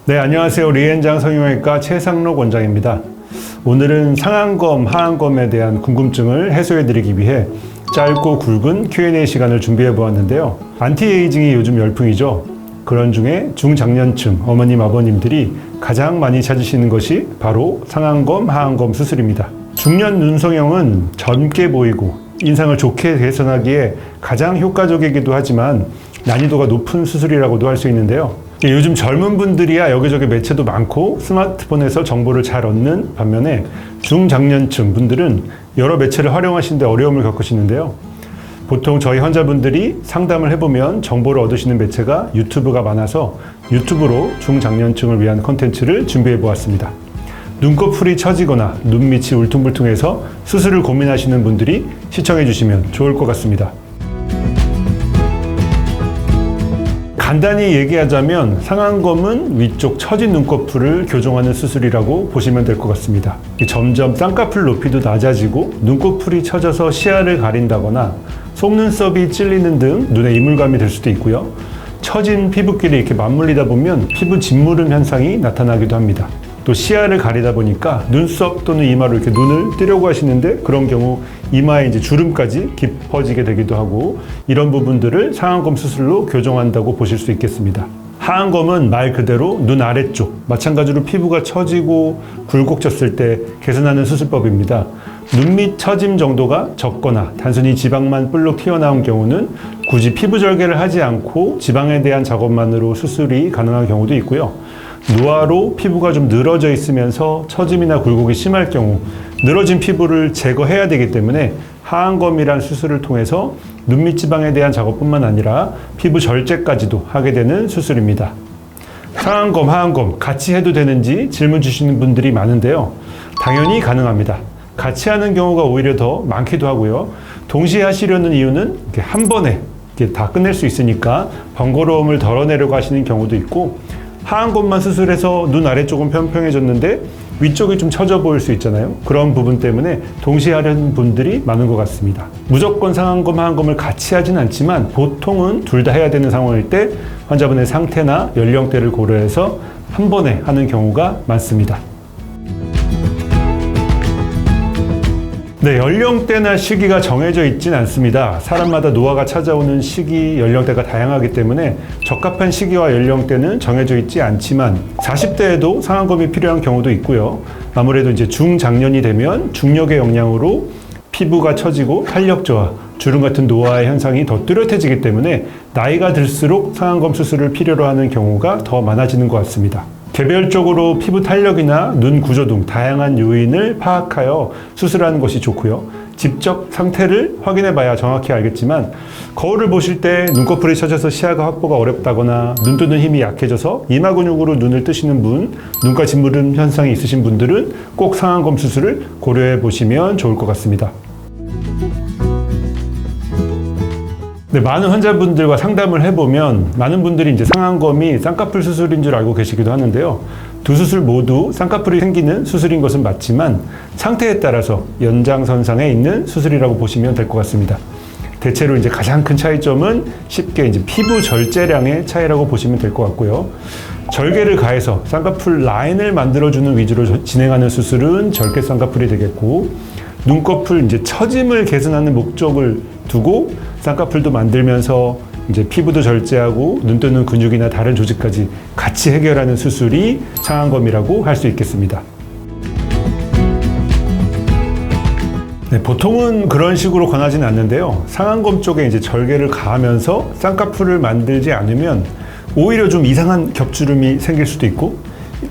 네, 안녕하세요. 리엔장 성형외과 최상록 원장입니다. 오늘은 상안검, 하안검에 대한 궁금증을 해소해드리기 위해 짧고 굵은 Q&A 시간을 준비해 보았는데요. 안티에이징이 요즘 열풍이죠. 그런 중에 중장년층 어머님, 아버님들이 가장 많이 찾으시는 것이 바로 상안검, 하안검 수술입니다. 중년 눈성형은 젊게 보이고 인상을 좋게 개선하기에 가장 효과적이기도 하지만 난이도가 높은 수술이라고도 할 수 있는데요. 요즘 젊은 분들이야 여기저기 매체도 많고 스마트폰에서 정보를 잘 얻는 반면에 중장년층 분들은 여러 매체를 활용하시는데 어려움을 겪으시는데요. 보통 저희 환자분들이 상담을 해보면 정보를 얻으시는 매체가 유튜브가 많아서 유튜브로 중장년층을 위한 콘텐츠를 준비해 보았습니다. 눈꺼풀이 처지거나 눈밑이 울퉁불퉁해서 수술을 고민하시는 분들이 시청해 주시면 좋을 것 같습니다. 간단히 얘기하자면 상안검은 위쪽 처진 눈꺼풀을 교정하는 수술이라고 보시면 될 것 같습니다. 점점 쌍꺼풀 높이도 낮아지고 눈꺼풀이 처져서 시야를 가린다거나 속눈썹이 찔리는 등 눈에 이물감이 될 수도 있고요. 처진 피부끼리 이렇게 맞물리다 보면 피부 짓무름 현상이 나타나기도 합니다. 또 시야를 가리다 보니까 눈썹 또는 이마로 이렇게 눈을 뜨려고 하시는데 그런 경우 이마에 이제 주름까지 깊어지게 되기도 하고 이런 부분들을 상안검 수술로 교정한다고 보실 수 있겠습니다. 하안검은 말 그대로 눈 아래쪽, 마찬가지로 피부가 처지고 굴곡졌을 때 개선하는 수술법입니다. 눈밑 처짐 정도가 적거나 단순히 지방만 볼록 튀어나온 경우는 굳이 피부 절개를 하지 않고 지방에 대한 작업만으로 수술이 가능한 경우도 있고요. 노화로 피부가 좀 늘어져 있으면서 처짐이나 굴곡이 심할 경우 늘어진 피부를 제거해야 되기 때문에 하안검이란 수술을 통해서 눈밑 지방에 대한 작업뿐만 아니라 피부 절제까지도 하게 되는 수술입니다. 상안검, 하안검 같이 해도 되는지 질문 주시는 분들이 많은데요. 당연히 가능합니다. 같이 하는 경우가 오히려 더 많기도 하고요. 동시에 하시려는 이유는 이렇게 한 번에 이렇게 다 끝낼 수 있으니까 번거로움을 덜어내려고 하시는 경우도 있고 하안검만 수술해서 눈 아래쪽은 평평해졌는데 위쪽이 좀 처져 보일 수 있잖아요. 그런 부분 때문에 동시에 하려는 분들이 많은 것 같습니다. 무조건 상안검, 하안검을 같이 하진 않지만 보통은 둘 다 해야 되는 상황일 때 환자분의 상태나 연령대를 고려해서 한 번에 하는 경우가 많습니다. 네, 연령대나 시기가 정해져 있진 않습니다. 사람마다 노화가 찾아오는 시기, 연령대가 다양하기 때문에 적합한 시기와 연령대는 정해져 있지 않지만 40대에도 상안검이 필요한 경우도 있고요. 아무래도 이제 중장년이 되면 중력의 영향으로 피부가 처지고 탄력 저하, 주름 같은 노화의 현상이 더 뚜렷해지기 때문에 나이가 들수록 상안검 수술을 필요로 하는 경우가 더 많아지는 것 같습니다. 개별적으로 피부 탄력이나 눈 구조 등 다양한 요인을 파악하여 수술하는 것이 좋고요. 직접 상태를 확인해 봐야 정확히 알겠지만 거울을 보실 때 눈꺼풀이 처져서 시야가 확보가 어렵다거나 눈 뜨는 힘이 약해져서 이마 근육으로 눈을 뜨시는 분, 눈가 짓무름 현상이 있으신 분들은 꼭 상안검 수술을 고려해 보시면 좋을 것 같습니다. 네, 많은 환자분들과 상담을 해보면 많은 분들이 이제 상안검이 쌍꺼풀 수술인 줄 알고 계시기도 하는데요. 두 수술 모두 쌍꺼풀이 생기는 수술인 것은 맞지만 상태에 따라서 연장선상에 있는 수술이라고 보시면 될 것 같습니다. 대체로 이제 가장 큰 차이점은 쉽게 이제 피부 절제량의 차이라고 보시면 될 것 같고요. 절개를 가해서 쌍꺼풀 라인을 만들어주는 위주로 진행하는 수술은 절개 쌍꺼풀이 되겠고, 눈꺼풀 이제 처짐을 개선하는 목적을 두고 쌍꺼풀도 만들면서 이제 피부도 절제하고 눈 뜨는 근육이나 다른 조직까지 같이 해결하는 수술이 상안검이라고 할 수 있겠습니다. 네, 보통은 그런 식으로 권하지는 않는데요. 상안검 쪽에 이제 절개를 가하면서 쌍꺼풀을 만들지 않으면 오히려 좀 이상한 겹주름이 생길 수도 있고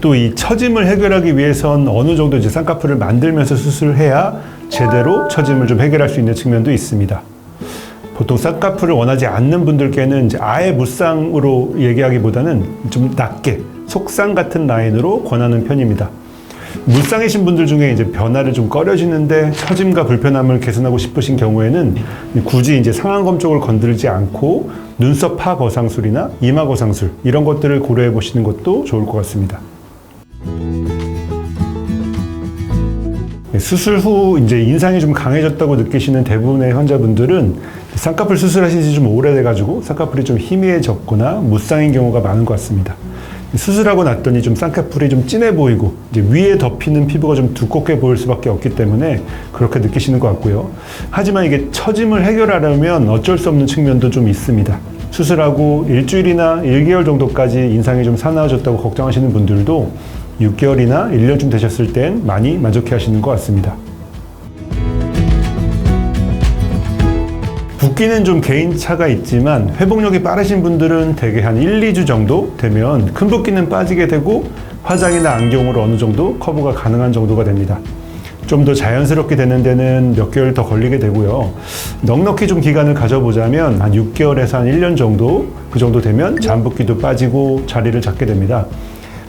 또 이 처짐을 해결하기 위해선 어느 정도 이제 쌍꺼풀을 만들면서 수술을 해야 제대로 처짐을 좀 해결할 수 있는 측면도 있습니다. 보통 쌍꺼풀을 원하지 않는 분들께는 이제 아예 무쌍으로 얘기하기보다는 좀 낮게 속쌍 같은 라인으로 권하는 편입니다. 무쌍이신 분들 중에 이제 변화를 좀 꺼려지는데 처짐과 불편함을 개선하고 싶으신 경우에는 굳이 이제 상안검 쪽을 건들지 않고 눈썹 파 거상술이나 이마 거상술 이런 것들을 고려해 보시는 것도 좋을 것 같습니다. 수술 후 이제 인상이 좀 강해졌다고 느끼시는 대부분의 환자분들은 쌍꺼풀 수술하신 지 좀 오래돼가지고 쌍꺼풀이 좀 희미해졌거나 무쌍인 경우가 많은 것 같습니다. 수술하고 났더니 좀 쌍꺼풀이 좀 진해 보이고 이제 위에 덮이는 피부가 좀 두껍게 보일 수밖에 없기 때문에 그렇게 느끼시는 것 같고요. 하지만 이게 처짐을 해결하려면 어쩔 수 없는 측면도 좀 있습니다. 수술하고 일주일이나 1개월 정도까지 인상이 좀 사나워졌다고 걱정하시는 분들도 6개월이나 1년쯤 되셨을 땐 많이 만족해 하시는 것 같습니다. 붓기는 좀 개인차가 있지만 회복력이 빠르신 분들은 대개 한 1, 2주 정도 되면 큰 붓기는 빠지게 되고 화장이나 안경으로 어느 정도 커버가 가능한 정도가 됩니다. 좀 더 자연스럽게 되는 데는 몇 개월 더 걸리게 되고요. 넉넉히 좀 기간을 가져보자면 한 6개월에서 한 1년 정도, 그 정도 되면 잠붓기도 빠지고 자리를 잡게 됩니다.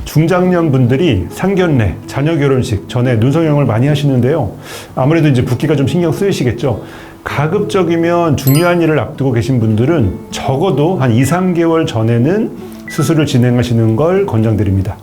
중장년 분들이 상견례, 자녀 결혼식 전에 눈 성형을 많이 하시는데요. 아무래도 이제 붓기가 좀 신경 쓰이시겠죠. 가급적이면 중요한 일을 앞두고 계신 분들은 적어도 한 2, 3개월 전에는 수술을 진행하시는 걸 권장드립니다.